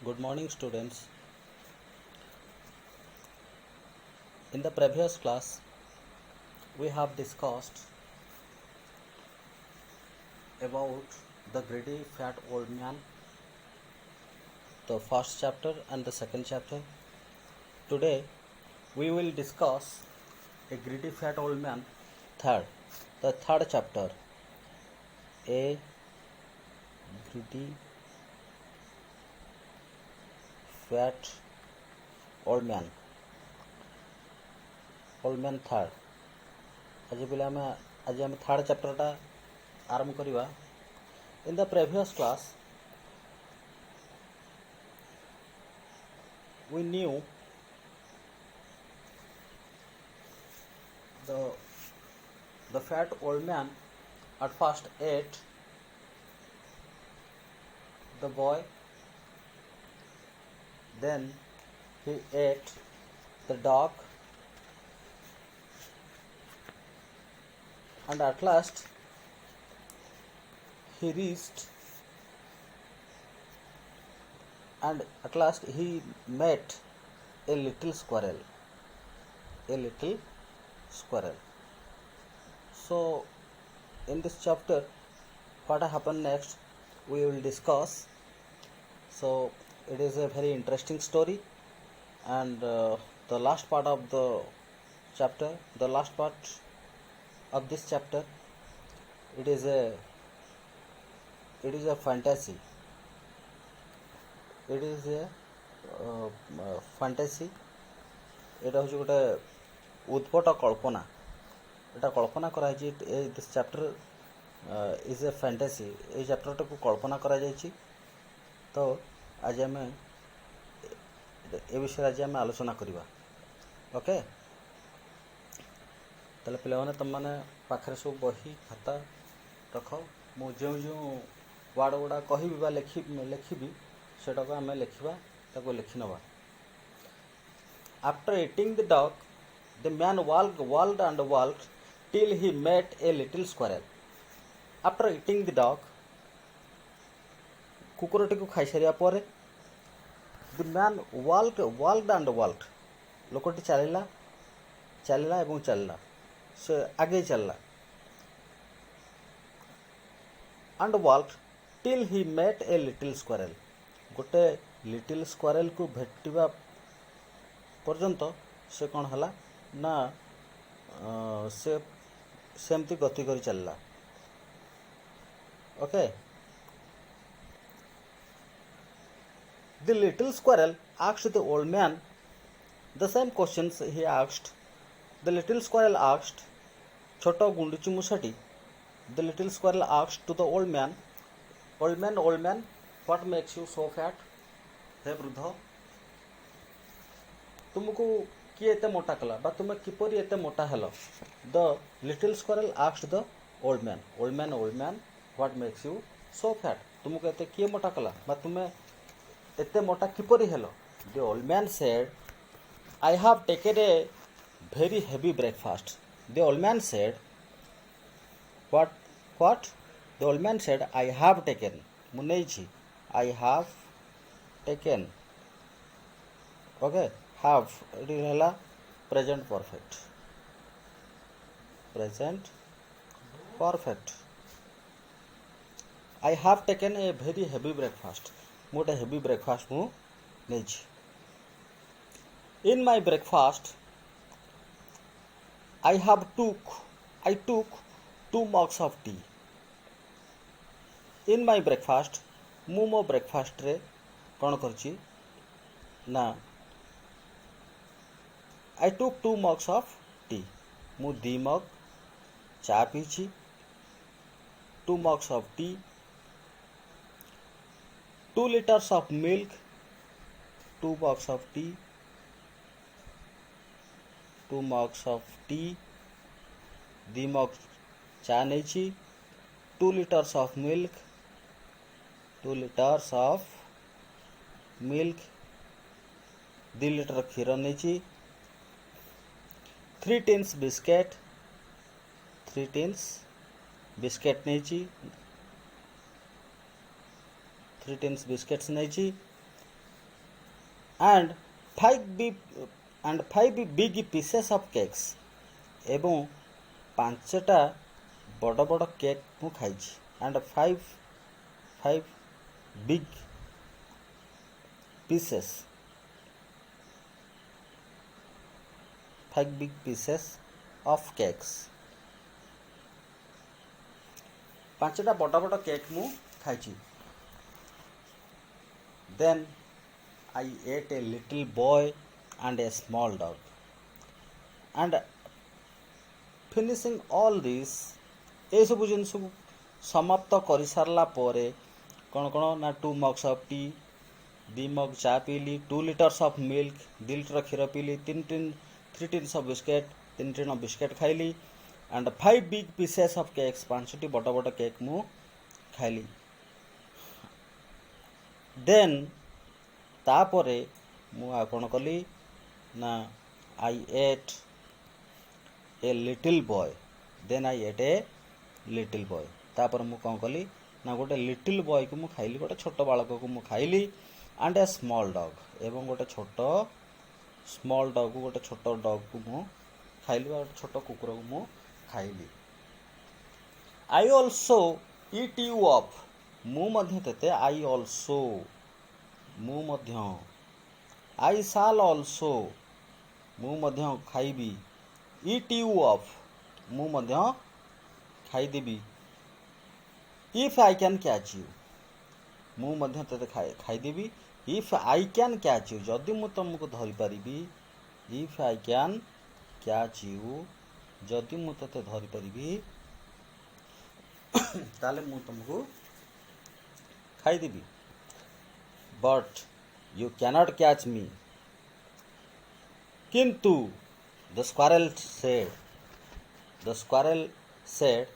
Good morning, students. In the previous class, we have discussed about the greedy fat old man, the first chapter and the second chapter. Today, we will discuss a greedy fat old man, the third chapter. A greedy fat old man third. आज आम third चैप्टरटा आरंभ करवा. In the previous class, we knew the fat old man at first ate the boy, then he ate the dog, and at last he reached and at last he met a little squirrel. So in this chapter, what happened next we will discuss. So it is a very interesting story, and the last part of the chapter, the last part of this chapter, it is a fantasy. It is a fantasy. এটা হচ্ছে গোটে উদ্ভট কল্পনা. এটা কল্পনা କରାଯାଇଛି. This chapter is a fantasy. এই ଚ୍ୟାପ୍ଟରଟାକୁ କଳ୍ପନା କରାଯାଇଛି. ତ ଆଜି ଆମେ ଏ ବିଷୟରେ ଆମେ ଆଲୋଚନା କରିବା. ଓକେ, ତାହେଲେ ପିଲାମାନେ ତୁମମାନେ ପାଖରେ ସବୁ ବହି ଖାତା ରଖ. ମୁଁ ଯେଉଁ ୱାର୍ଡ଼ ଗୁଡ଼ା କହିବି ବା ଲେଖିବି ସେଟାକୁ ଆମେ ଲେଖିବା, ତାକୁ ଲେଖି ନେବା. After eating the dog, the man walked and walked till he met a little squirrel. After eating the dog, କୁକୁରଟିକୁ ଖାଇସାରିବା ପରେ the man walked and walked. ଲୋକଟି ଚାଲିଲା ଏବଂ ଚାଲିଲା. ସେ ଆଗେଇ ଚାଲିଲା. and walked till he met a little squirrel. ଗୋଟେ little ସ୍କ୍ୱାରେଲକୁ ଭେଟିବା ପର୍ଯ୍ୟନ୍ତ ସେ କ'ଣ ହେଲା ନା ସେ ସେମିତି ଗତି କରି ଚାଲିଲା. Okay. The little squirrel asked the old man the same questions he asked. The little squirrel asked, ଛୋଟ ଗୁଣ୍ଡୁଚି ମୂଷାଟି, the little squirrel asked to the old man, what makes you so fat? हे वृद्ध, तुमको किए एते मोटा कला बा तुम किपरि एते मोटा hello. The little squirrel asked the old man, what makes you so fat? तुमको एते किए मोटा कला बा तुम एते मोटा किपरि hello. The old man said, I have taken a very heavy breakfast. The old man said, what? The old man said, I have taken. मुनेछि, I have taken. Okay, have it is present perfect. I have taken a very heavy breakfast. मोटे heavy breakfast मु नेछि. In my breakfast I took 2 mugs of tea. In my breakfast मु मो breakfast रे कौन करछि ना I took 2 mugs of tea. मु 2 मग चा पीछि. 2 mugs of tea, 2 liters of milk, 2 mugs of tea, 2 mugs of tea, 2 mug चा नेछि, 2 liters of milk, 2 लीटर क्षीर नेछि, 3 tins biscuit नेछि, 3 tins biscuits ନେଇଛି, and 5 big pieces of cakes ଏବଂ 5ଟା ବଡ଼ ବଡ଼ କେକ୍ ମୁଁ ଖାଇଛି and 5 big pieces 5 big pieces of cakes 5ଟା ବଡ଼ ବଡ଼ କେକ୍ ମୁଁ ଖାଇଛି। Then I ate a little boy and a small dog and finishing all this ଏସବୁ ଜିନିଷକୁ ସମାପ୍ତ କରିସାରିଲା ପରେ କ'ଣ କ'ଣ ନା 2 mugs of tea 2 mug ଚା ପିଇଲି 2 liters of milk 2 ଲିଟର କ୍ଷୀର ପିଇଲି 3 tins of biscuit 3 tin biscuit ଖାଇଲି and 5 big pieces of cakes 5ଟି ବଡ଼ ବଡ଼ କେକ୍ ମୁଁ ଖାଇଲି। ଦେନ୍ ତାପରେ ମୁଁ ଆଉ କ'ଣ କଲି ନା I ate a little boy then I ate a little boy ତାପରେ ମୁଁ କ'ଣ କଲି ନା ଗୋଟେ ଲିଟିଲ୍ ବୟକୁ ମୁଁ ଖାଇଲି ଗୋଟେ ଛୋଟ ବାଳକକୁ ମୁଁ ଖାଇଲି and a small dog ଏବଂ ଗୋଟେ ଛୋଟ ସ୍ମଲ୍ ଡଗ୍କୁ ଗୋଟେ ଛୋଟ ଡଗ୍କୁ ମୁଁ ଖାଇଲି ବା ଗୋଟେ ଛୋଟ କୁକୁରକୁ ମୁଁ ଖାଇଲି। I also eat you up ମୁଁ ମଧ୍ୟ ତେତେ I also ମୁଁ ମଧ୍ୟ I shall also ମୁଁ ମଧ୍ୟ ଖାଇବି eat you up ମୁଁ ମଧ୍ୟ ଖାଇଦେବି if I can catch you ମୁଁ ମଧ୍ୟ ତେତେ ଖାଇଦେବି if I can catch you ଯଦି ମୁଁ ତମକୁ ଧରିପାରିବି if I can catch you ଯଦି ମୁଁ ତତେ ଧରିପାରିବି ତାହେଲେ ମୁଁ ତମକୁ ଖାଇଦେବି but you cannot catch me କିନ୍ତୁ the squirrel said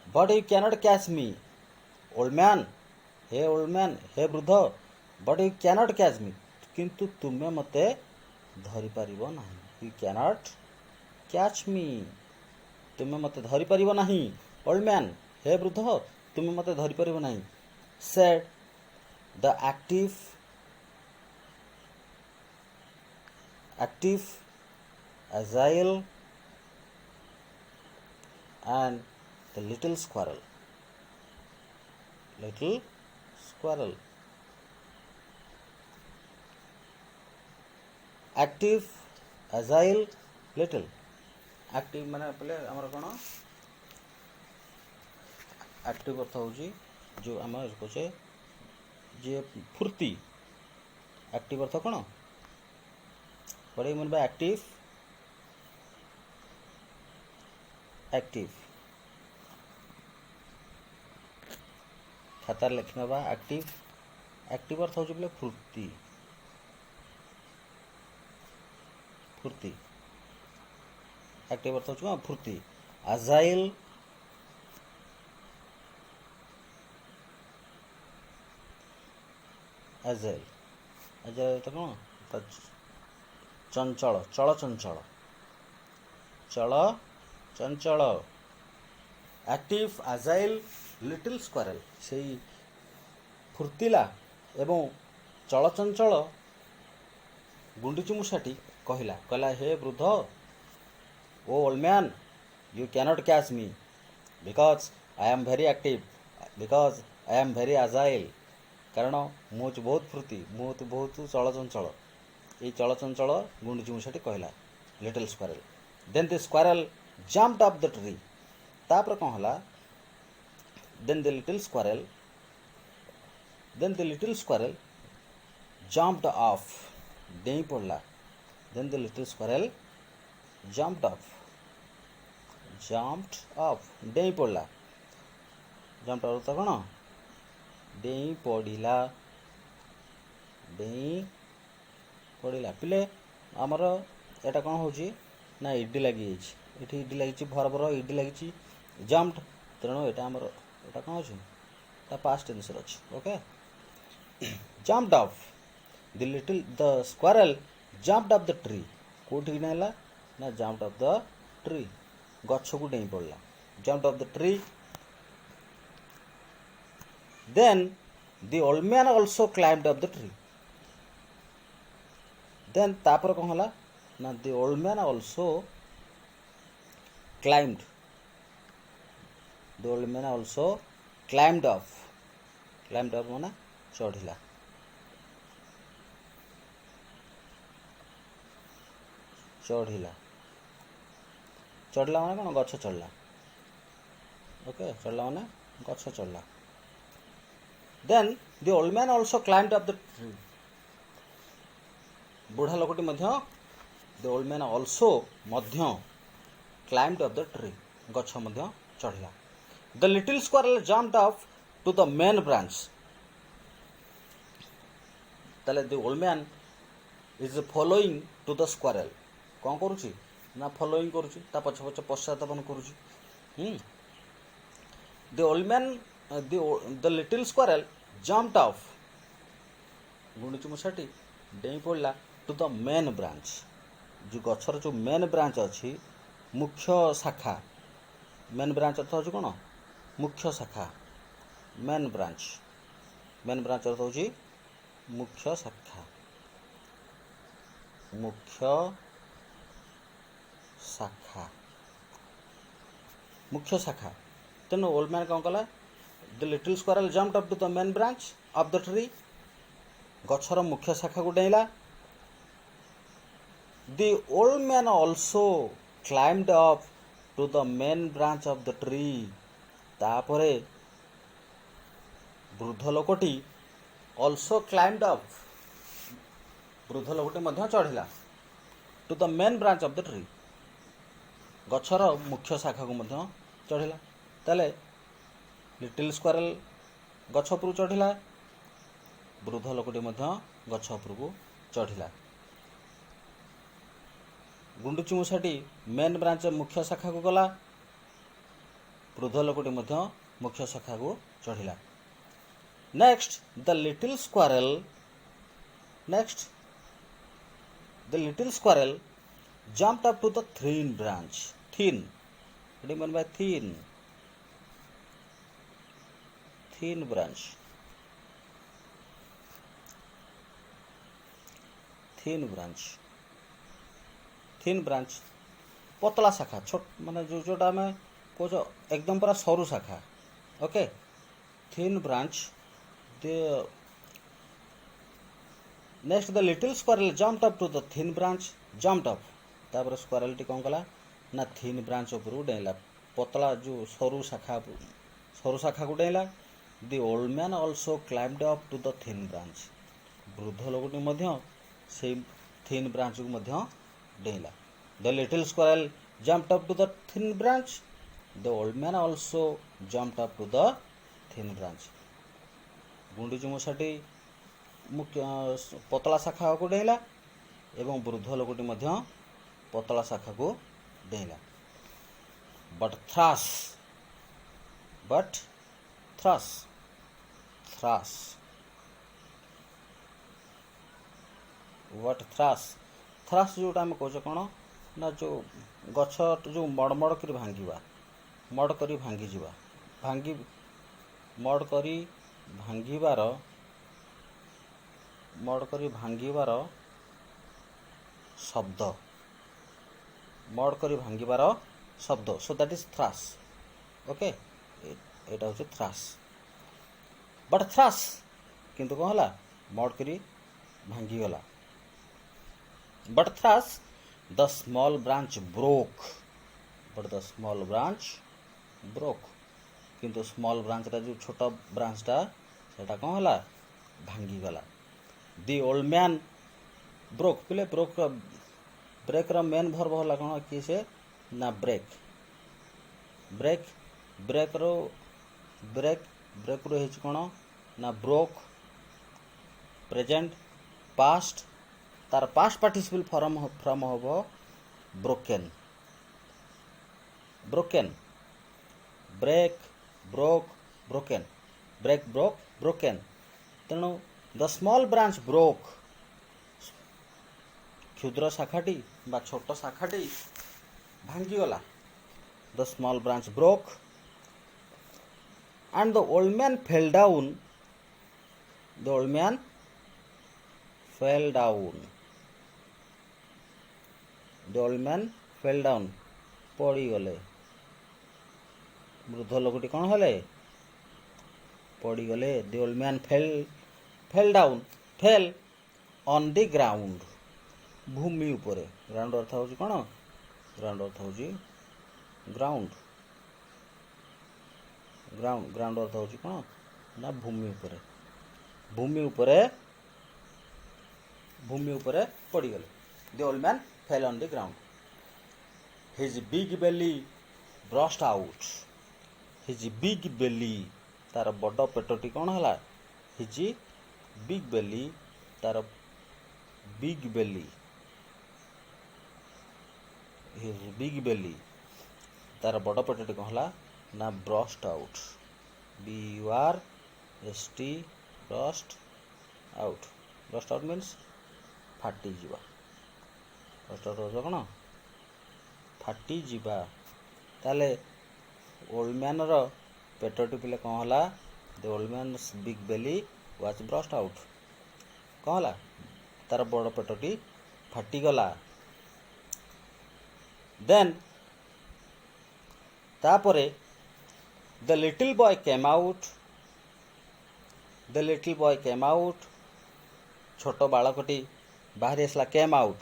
but you cannot catch me old man हे ବୃଦ୍ଧ but you cannot catch me କିନ୍ତୁ ତୁମେ ମୋତେ ଧରିପାରିବ ନାହିଁ you cannot catch me ତୁମେ ମୋତେ ଧରିପାରିବ ନାହିଁ old man हे ବୃଦ୍ଧ ତୁମେ ମୋତେ ଧରିପାରିବ ନାହିଁ said the active agile and the little squirrel active agile little active ମାନେ ପଲେ ଆମର କ'ଣ active अर्थ ହେଉଛି जो आम कहे जे फुर्ती active अर्थ କ'ଣ what do you mean by active खातार लिखना बा active अर्थ होची बोले फुर्ती active अर्थ होची फुर्ती agile तो कौन चंचल चंचल एक्टिव आजाइल लिटिल स्क्वारेल से फुर्तिला एवं चलचंचल गुंडीची मूषाटी कहला हे वृद्ध ओ old man you cannot catch me because I am very active because I am very agile कारण मुझे बहुत फुर्ती मुझे बहुत चलचंचल ये चलचंचल गुंडीची मूषाटी कहला little squirrel then the squirrel jumped up the tree तापर कौन हला then the little squirrel jumped off डेई पड़ला then the little squirrel jumped off डेई पड़ला जम्प्ड ऑफ तो कौन डेई पड़ा पिले आमर एटा कौन हो ना इडी लगी ये इडी लगी भर इडी लगी जम्प्ड तेणु यहाँ आमर एटा कौन हो पास्ट टेंस अच्छे okay jumped off the squirrel jumped off the tree कौटी ना ना जम्प्ड ऑफ द ट्री गछ को डेई पड़ा jumped off the tree then the old man also climbed up the tree then तापर कौन हला ना the old man also climbed the old man also climbed up माने चढ़िला चढ़िला चढ़ला माने कौन गछ चढ़ला ओके चढ़ला माने गछ चढ़ला then the old man also climbed up the tree बुढ़ा लोकटी मध्य द ओल्ड मैन ऑल्सो मध्य क्लाइम्ड अप द ट्री गछ मध्य चढ़िला the little squirrel jumped up to the main branch ताले the old man is following to the squirrel कौन करुची ना फॉलोइंग करुची ता पछ पछ पश्चातापन करुची the old man the little squirrel jumped up गुंडुची मुसाटी डेई पड़ला टू द मेन ब्रांच जो गछर जो मेन ब्रांच अच्छी मुख्य शाखा मेन ब्रांच अर्थ हूँ कौन मुख्य शाखा मेन ब्रांच अर्थ हूँ मुख्य शाखा मुख्य शाखा तेणु ओल्ड मैन कौन कला the little squirrel jumped up to the main branch of the tree गछर मुख्य शाखा को डेला the old man also climbed up to the main branch of the tree तापरे वृद्ध लोकटी ऑल्सो क्लाइम्ड अप वृद्ध लोकटी मध्य चढ़िला to the main branch of the tree गछर मुख्य शाखा को मध्य चढ़िला ताले लिटिल स्क्वारल गछ उपरू चढ़िला वृद्ध लोकटी मध्य गछ उपरू चढ़िला गुंडुची मूषाटी मेन ब्रांच मुख्य शाखा को गला वृद्ध लोकटी मध्य मुख्य शाखा को चढ़िला next the little squirrel jumped up to the thin branch thin what do you mean by thin branch पतला शाखा छोट माने जोटा आम कह एकदम पूरा सरू शाखा okay thin branch next the little squirrel jumped up to the thin branch jumped up तापर स्क्वारल टी कौन कला ना थिन ब्रांच उपरू डेला पतला जो सरू शाखा को डेला the old man also climbed up to the thin branch वृद्ध लोकटी मध्य से थिन ब्रांच को मध्य डेला the little squirrel jumped up to the thin branch the old man also jumped up to the thin branch गुंडुची मूषाटी मुख्य पतला शाखा को डेला एवं वृद्ध लोकटी मध्य पतला शाखा को डेला बट थ्रास जोटा आम कहे कौन ना जो गछ जो मड़मड़ कर भांगा मड़ कर भांगिबार शब्द सो दैट इज थ्रास ओके एटा हूँ थ्रास बट थ्रास किंतु कौन है मड़ कर भांगीगला but thus the small branch broke किंतु स्मॉल ब्रांच जो छोट ब्रांचटा सेटा कौन है भांगीगला दी ओल्ड मैन ब्रोक पिले ब्रेक रो मेन भर्ब होला कौन कि से ना ब्रेक रो हेच कौन ना ब्रोक प्रेजेंट पास्ट तार पास्ट पार्टिसिपल फॉर्म होबो broken break broke broken break broke broken तेणु द स्मॉल ब्रांच ब्रोक क्षुद्र शाखाटी बा छोट शाखाटी भांगीगला the small branch broke and the old man fell down the old man fell down पड़ी गले वृद्ध लोकटी कौन हेले पड़ी गले the old man fell down fell on the ground भूमि उपरे ग्राउंड अर्थ हूँ कौन ग्राउंड अर्थ हूँ ग्राउंड ग्राउंड ग्राउंड अर्थ हूँ कौन ना भूमि उपरे पड़ी गले the old man fell on the ground his big belly burst out his big belly तार बड़ पेटटी कौन है हिज बिग बेली तार big belly his big belly तार बड़ पेटटी कौन है ना burst out BURST burst out means फाटी जीवा ब्रस्ट आउट हो कौन फाटी जीवा ताले ओल्ड मैन रो पेटटी पिले कौन है the old man big belly was burst out कौन है तार बड़ पेटटी फाटी गला देन तापरे the little boy came out छोट बालकटी बाहरी आसला केम आउट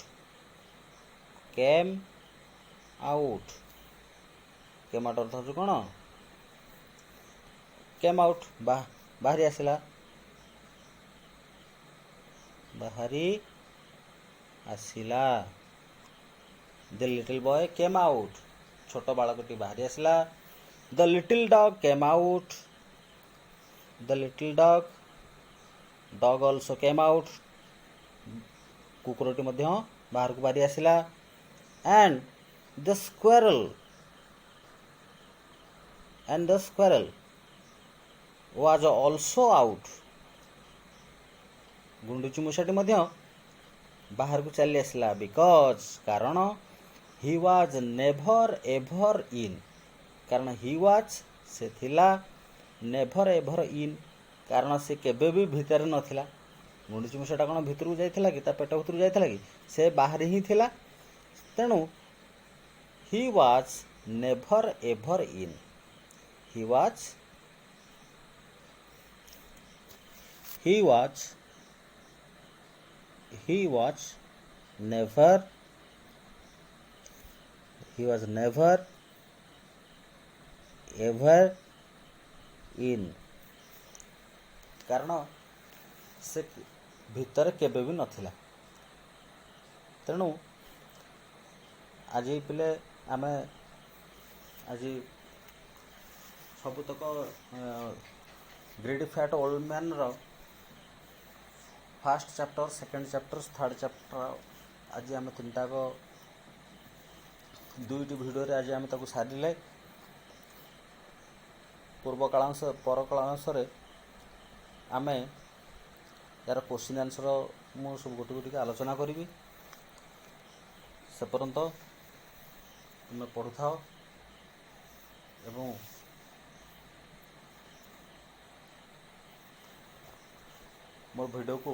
अर्थ हूँ कौन केम आउट बाहरी आसला the little boy came out छोट बालकटी बाहरी आसला the little dog came out the little dog also came out कुकुरटी मध्य बाहर को बाहरी आसला and the squirrel was also out गुंडुची मूषाटी मध्य बाहर को चली आसला बिकॉज कारण he was never ever in कारण ही वाज से थिला नेभर एभर इन कारण से केबे भी भितर नथिला गुंडुची मूषाटा कौन भितर को जाइथिला कि ता पेट भितर जाइथिला कि से बाहर ही थिला तेणु ही was never ever in he was never ever in कारण से भितर केबे भी नथिला तेणु आज पिले आमे आज सबुतक ग्रेडी फैट ओल्ड मैन रो first chapter second chapter third chapter आज आम तीनटा दुईटी भिडियो रे आज आम ताको सारिले पूर्व कालांश पर कालांश रे आमे यार क्वेश्चन आंसर मु सब गोटे गोटे आलोचना करी से पर्यंत तुम पढ़ु थाओ एवं मोर वीडियो को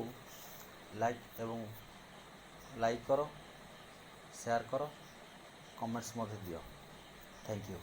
लाइक करो शेयर करो कमेंट्स मध्य दियो थैंक यू।